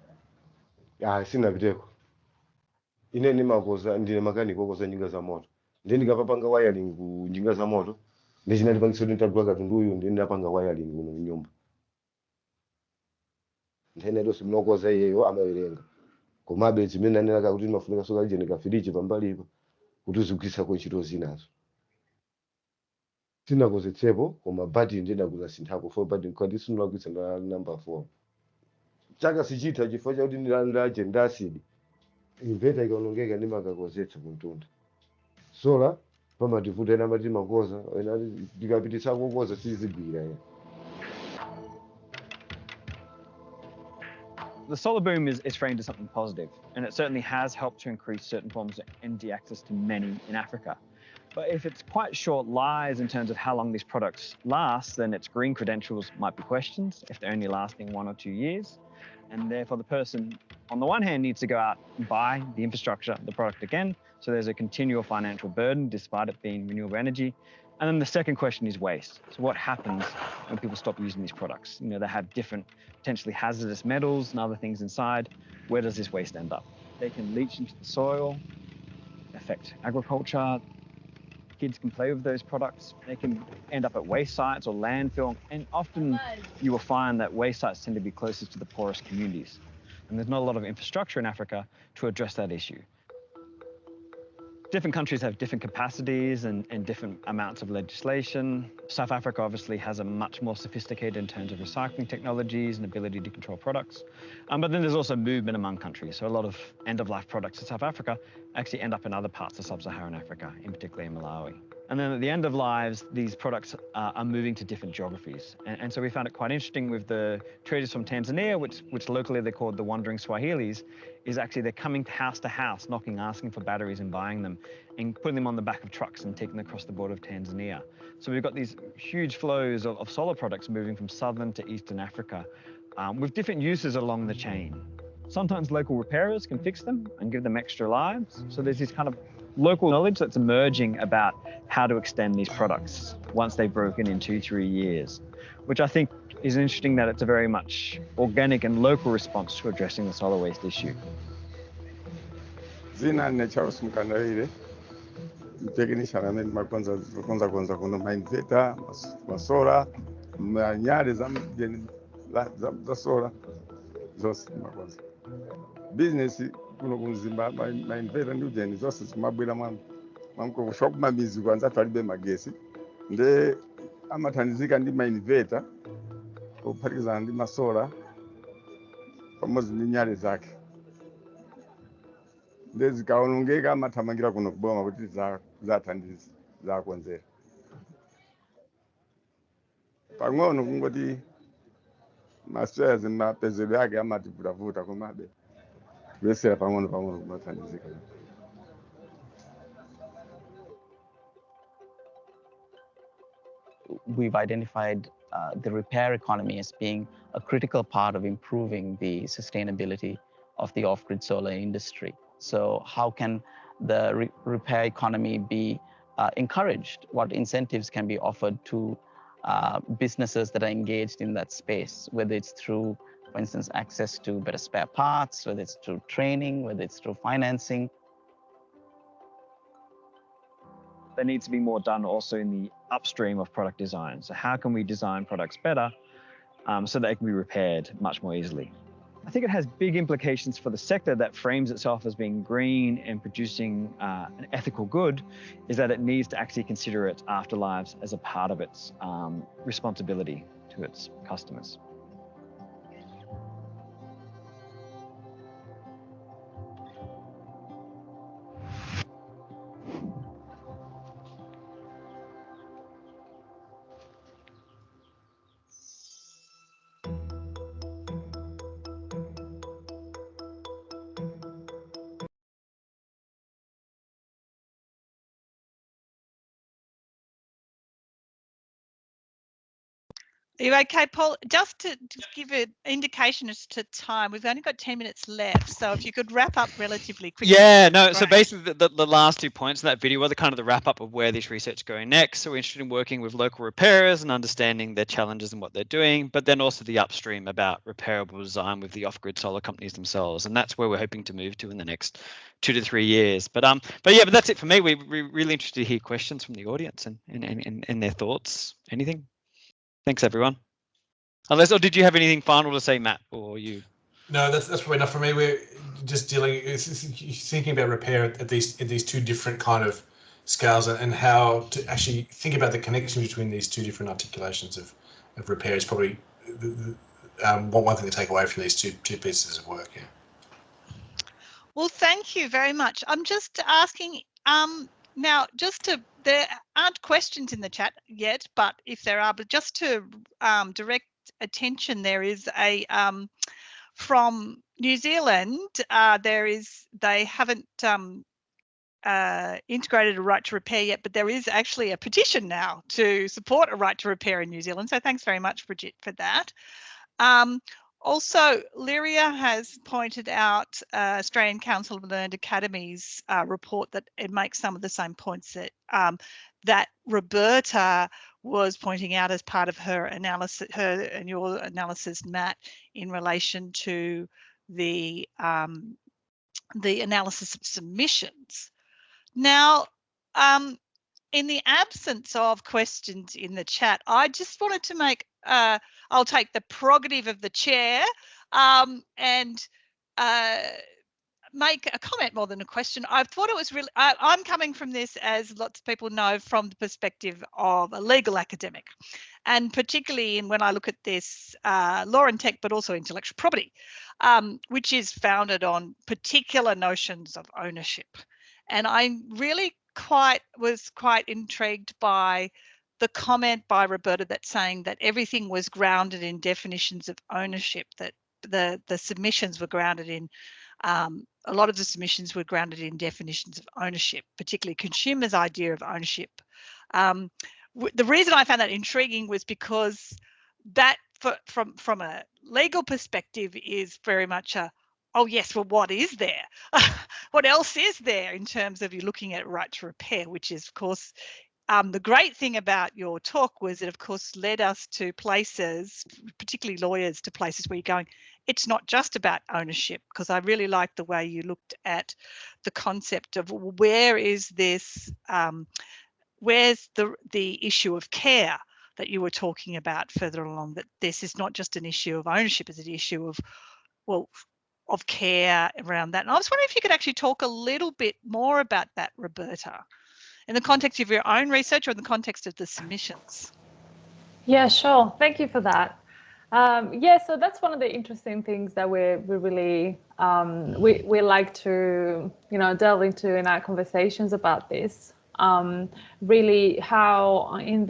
Sina viteko. Ine ndimakoza ndine makaniko okoza njinga za moto. Ndiye ndikapanga wiring ku njinga za moto. Ndechina ndipangisa kuti nditagula katundu uyu ndiye ndapanga wiring muno mnyumba. Nthene tonse mnokoza iyeyo amawerenga. Komabe zimene anenaka kuti ndimafunika soka ije ndikafiriji pambalipo kuti uzigwiritsa ku ntchito zinazo. Sinakozetsepo koma battery ndiye ndakuza sinthako for battery kwadi sinulagwitsa nga number 4. chaka sichitha chifukwa chakuti ndilandiraje ndi acid inverter ikaonongeka ndimakakonzetsa kumtunda sola pamativuta ena amati makoza ena ndikapitisa kukoza sizigwira ya. The solar boom is framed as something positive, and it certainly has helped to increase certain forms of energy access to many in Africa. But if it's quite short-lived in terms of how long these products last, then its green credentials might be questioned if they're only lasting 1 or 2 years. And therefore, the person, on the one hand, needs to go out and buy the infrastructure, the product again. So there's a continual financial burden, despite it being renewable energy. And then the second question is waste. So what happens when people stop using these products? You know, they have different potentially hazardous metals and other things inside. Where does this waste end up? They can leach into the soil, affect agriculture. Kids can play with those products. They can end up at waste sites or landfill. And often you will find that waste sites tend to be closest to the poorest communities. And there's not a lot of infrastructure in Africa to address that issue. Different countries have different capacities and different amounts of legislation. South Africa obviously has a much more sophisticated in terms of recycling technologies and ability to control products. But then there's also movement among countries. So a lot of end-of-life products in South Africa actually end up in other parts of sub-Saharan Africa, in particular in Malawi. And then at the end of lives, these products are moving to different geographies. And so we found it quite interesting with the traders from Tanzania, which locally they're called the Wandering Swahilis, is actually they're coming house to house, knocking, asking for batteries and buying them and putting them on the back of trucks and taking them across the border of Tanzania. So we've got these huge flows of solar products moving from southern to eastern Africa with different uses along the chain. Sometimes local repairers can fix them and give them extra lives. So there's this kind of local knowledge that's emerging about how to extend these products once they've broken in 2-3 years, which I think is interesting that it's a very much organic and local response to addressing the solar waste issue. Zina Charles Mkandaire, technician amene makonza kuno mainveta masola manyale za sola zonse makonza business kuno kumzimba mainveta ndi ujeni zonse zimabwera mwamko shop mamizi kwanza talibe magesi nde amathandizika ndi mainveta kuphatikizana ndi masola pamodzi ndi nyale zake ndezikaonongeka amathamangira kuno kuboma kuti zathandiza zakonzera pang'ono kungoti maswezi mapezero yake amativutavuta komabe kuyesera pang'ono kumathandizika. We've identified the repair economy as being a critical part of improving the sustainability of the off-grid solar industry. So how can the repair economy be encouraged? What incentives can be offered to businesses that are engaged in that space, whether it's through, for instance, access to better spare parts, whether it's through training, whether it's through financing? There needs to be more done also in the upstream of product design. So how can we design products better so that they can be repaired much more easily? I think it has big implications for the sector that frames itself as being green and producing an ethical good, is that it needs to actually consider its afterlives as a part of its responsibility to its customers. Are you okay, Paul? Just to give an indication as to time, we've only got 10 minutes left. So if you could wrap up relatively quickly. Yeah, no, so basically the last 2 points in that video were the kind of the wrap up of where this research is going next. So we're interested in working with local repairers and understanding their challenges and what they're doing, but then also the upstream about repairable design with the off-grid solar companies themselves. And that's where we're hoping to move to in the next 2 to 3 years. But that's it for me. We're really interested to hear questions from the audience and their thoughts. Anything? Thanks, everyone. Or did you have anything final to say, Matt, or you? No, that's probably enough for me. We're just thinking about repair at these two different kind of scales and how to actually think about the connection between these two different articulations of repair is probably one thing to take away from these two pieces of work. Yeah. Well, thank you very much. I'm just asking now, there aren't questions in the chat yet, but if there are, but just to direct attention, there is a from New Zealand. They haven't integrated a right to repair yet, but there is actually a petition now to support a right to repair in New Zealand. So thanks very much, Bridget, for that. Also, Lyria has pointed out Australian Council of Learned Academies report that it makes some of the same points that that Roberta was pointing out as part of her analysis, her and your analysis, Matt, in relation to the analysis of submissions. Now, in the absence of questions in the chat, I just wanted to make, I'll take the prerogative of the chair and make a comment more than a question. I thought it was really, I'm coming from this, as lots of people know, from the perspective of a legal academic, and particularly when I look at this law and tech, but also intellectual property, which is founded on particular notions of ownership. And I really was quite intrigued by the comment by Roberta that's saying that everything was grounded in definitions of ownership, that the submissions were grounded in a lot of the submissions were grounded in definitions of ownership, particularly consumers' idea of ownership. The reason I found that intriguing was because that, from a legal perspective, is very much a, oh yes, well, what is there? What else is there in terms of you looking at right to repair, which is, of course, the great thing about your talk was it, of course, led us to places, particularly lawyers, to places where you're going, it's not just about ownership, because I really like the way you looked at the concept of where is this, where's the issue of care that you were talking about further along, that this is not just an issue of ownership, it's an issue of, well, of care around that. And I was wondering if you could actually talk a little bit more about that, Roberta, in the context of your own research or in the context of the submissions. Yeah, sure. Thank you for that. Yeah, so that's one of the interesting things that we really we like to delve into in our conversations about this. Really, how in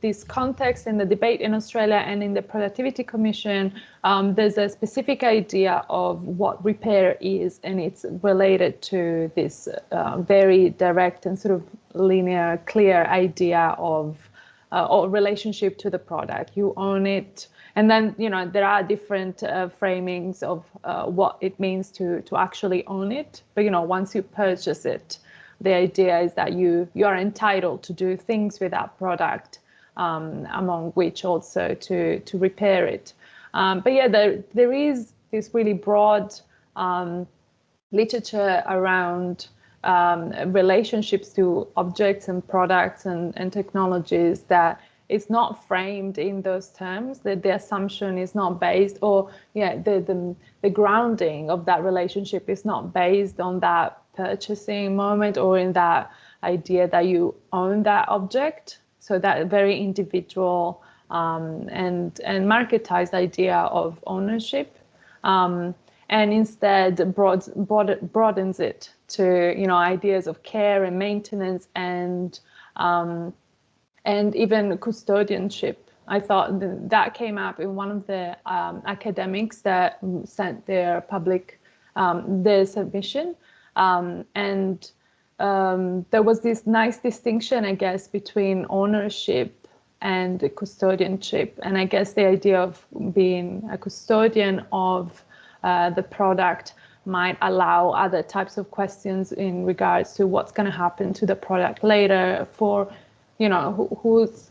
this context, in the debate in Australia and in the Productivity Commission, there's a specific idea of what repair is, and it's related to this very direct and sort of linear, clear idea of or relationship to the product. You own it, and then there are different framings of what it means to actually own it. But once you purchase it, the idea is that you are entitled to do things with that product, among which also to repair it. But yeah, there is this really broad literature around relationships to objects and products and technologies that it's not framed in those terms, that the assumption is not based, or the grounding of that relationship is not based on that purchasing moment or in that idea that you own that object. So that very individual and marketized idea of ownership, and instead broadens it to ideas of care and maintenance and even custodianship. I thought that came up in one of the academics that sent their their submission, and there was this nice distinction, I guess, between ownership and custodianship. And I guess the idea of being a custodian of the product might allow other types of questions in regards to what's going to happen to the product later, for whose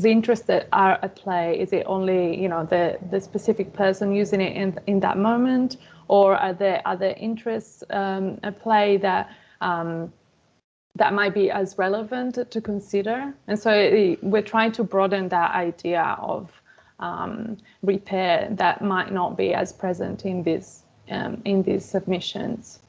interests that are at play. Is it only the specific person using it in that moment, or are there other interests at play that that might be as relevant to consider? And so we're trying to broaden that idea of repair that might not be as present in these submissions.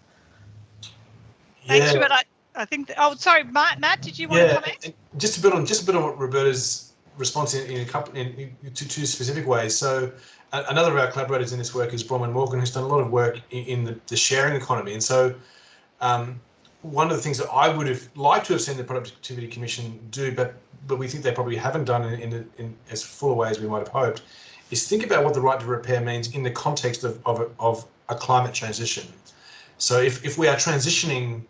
Thanks, Roberta. I think. Oh, sorry, Matt. Did you want to comment? Just a bit on what Roberta's response in a couple in two specific ways. So another of our collaborators in this work is Bronwyn Morgan, who's done a lot of work in the sharing economy. And so one of the things that I would have liked to have seen the Productivity Commission do, but we think they probably haven't done in as full a way as we might have hoped, is think about what the right to repair means in the context of a climate transition. So if we are transitioning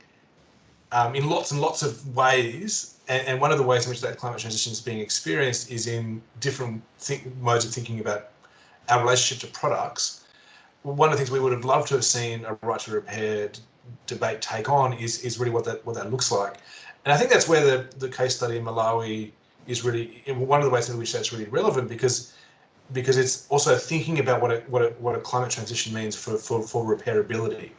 in lots and lots of ways, and one of the ways in which that climate transition is being experienced is in different modes of thinking about our relationship to products. One of the things we would have loved to have seen a right to repair debate take on is really what that looks like. And I think that's where the case study in Malawi is really one of the ways in which that's really relevant, because it's also thinking about what a climate transition means for repairability.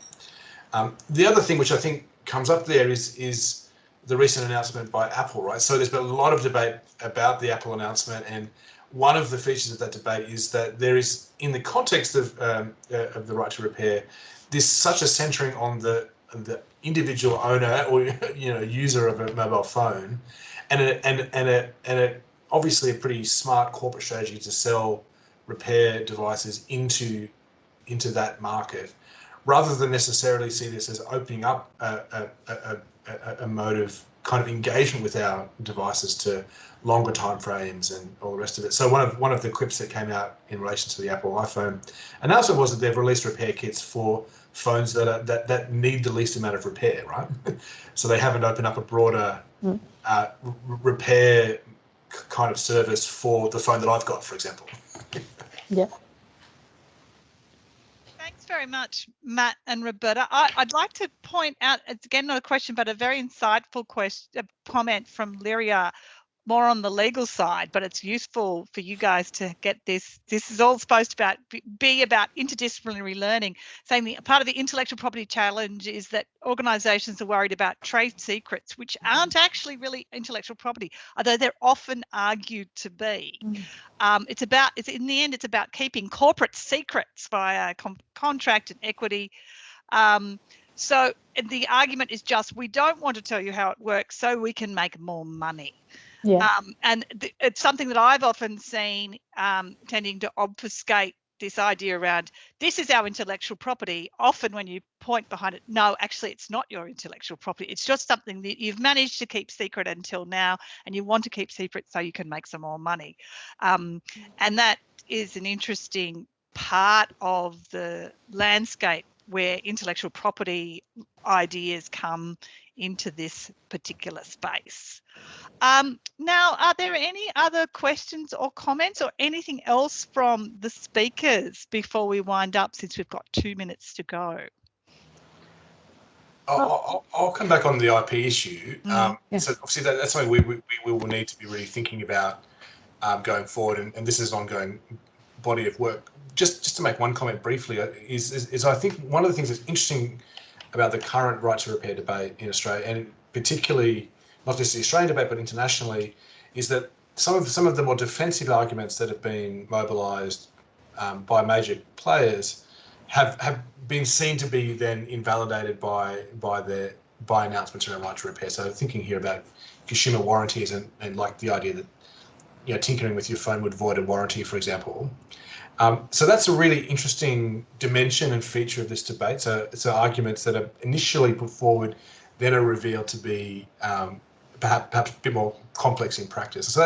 The other thing which I think comes up there is the recent announcement by Apple, right? So there's been a lot of debate about the Apple announcement, and one of the features of that debate is that there is, in the context of the right to repair, there's such a centering on the individual owner or user of a mobile phone, and obviously a pretty smart corporate strategy to sell repair devices into that market, rather than necessarily see this as opening up a mode of kind of engagement with our devices to longer time frames and all the rest of it. So one of the clips that came out in relation to the Apple iPhone announcement was that they've released repair kits for phones that need the least amount of repair, right? So they haven't opened up a broader repair kind of service for the phone that I've got, for example. Yeah. Thanks very much, Matt and Roberta. I'd like to point out, it's again not a question, but a very insightful comment from Lyria, more on the legal side, but it's useful for you guys to get this. This is all supposed to be about interdisciplinary learning, saying the part of the intellectual property challenge is that organisations are worried about trade secrets, which aren't actually really intellectual property, although they're often argued to be. It's in the end, it's about keeping corporate secrets via contract and equity. So the argument is just, we don't want to tell you how it works so we can make more money. Yeah. And it's something that I've often seen tending to obfuscate this idea around, this is our intellectual property. Often when you point behind it, no, actually it's not your intellectual property. It's just something that you've managed to keep secret until now, and you want to keep secret so you can make some more money. And that is an interesting part of the landscape where intellectual property ideas come into this particular space. Now, are there any other questions or comments or anything else from the speakers before we wind up, since we've got 2 minutes to go? I'll come back on the IP issue. Yeah. So obviously that's something we will need to be really thinking about going forward, and this is an ongoing body of work. Just to make one comment briefly, is I think one of the things that's interesting about the current right to repair debate in Australia, and particularly not just the Australian debate but internationally, is that some of the more defensive arguments that have been mobilised by major players have been seen to be then invalidated by announcements around right to repair. So thinking here about consumer warranties and like the idea that tinkering with your phone would void a warranty, for example. So that's a really interesting dimension and feature of this debate. So arguments that are initially put forward, then are revealed to be perhaps a bit more complex in practice. So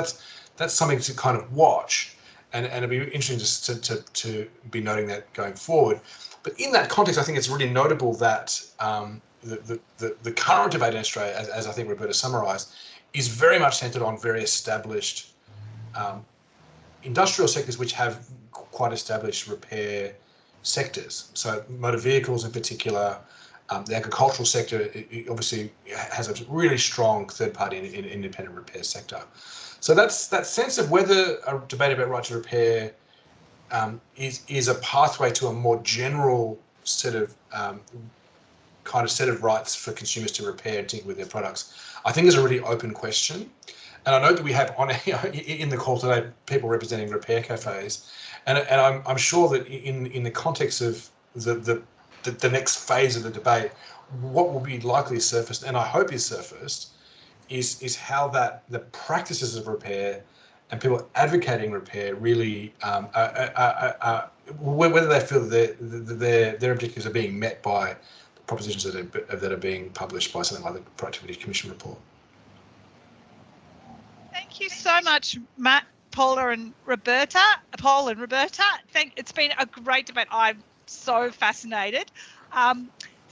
that's something to kind of watch, and it'd be interesting just to be noting that going forward. But in that context, I think it's really notable that the current debate in Australia, as I think Roberta summarised, is very much centred on very established industrial sectors which have quite established repair sectors. So motor vehicles in particular, the agricultural sector it obviously has a really strong third-party independent repair sector. So that sense of whether a debate about right to repair is a pathway to a more general set of set of rights for consumers to repair and tinker with their products, I think is a really open question. And I know that we have in the call today people representing repair cafes, and I'm sure that in the context of the next phase of the debate, what will be likely surfaced, and I hope is surfaced, is how that the practices of repair and people advocating repair really, whether they feel that their objectives are being met by the propositions that are being published by something like the Productivity Commission report. Thank you so much, Matt, Paul and Roberta. It's been a great debate. I'm so fascinated.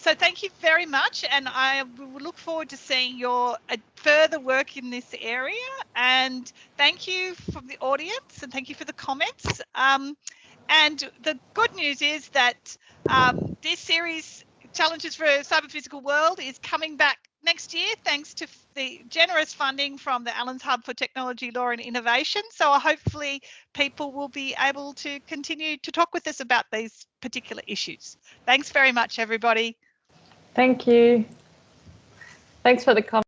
So thank you very much, and I will look forward to seeing your further work in this area. And thank you from the audience, and thank you for the comments. And the good news is that this series, Challenges for a Cyber Physical World, is coming back next year thanks to the generous funding from the Allen's Hub for Technology, Law and Innovation. So hopefully people will be able to continue to talk with us about these particular issues. Thanks very much, everybody. Thank you. Thanks for the comment.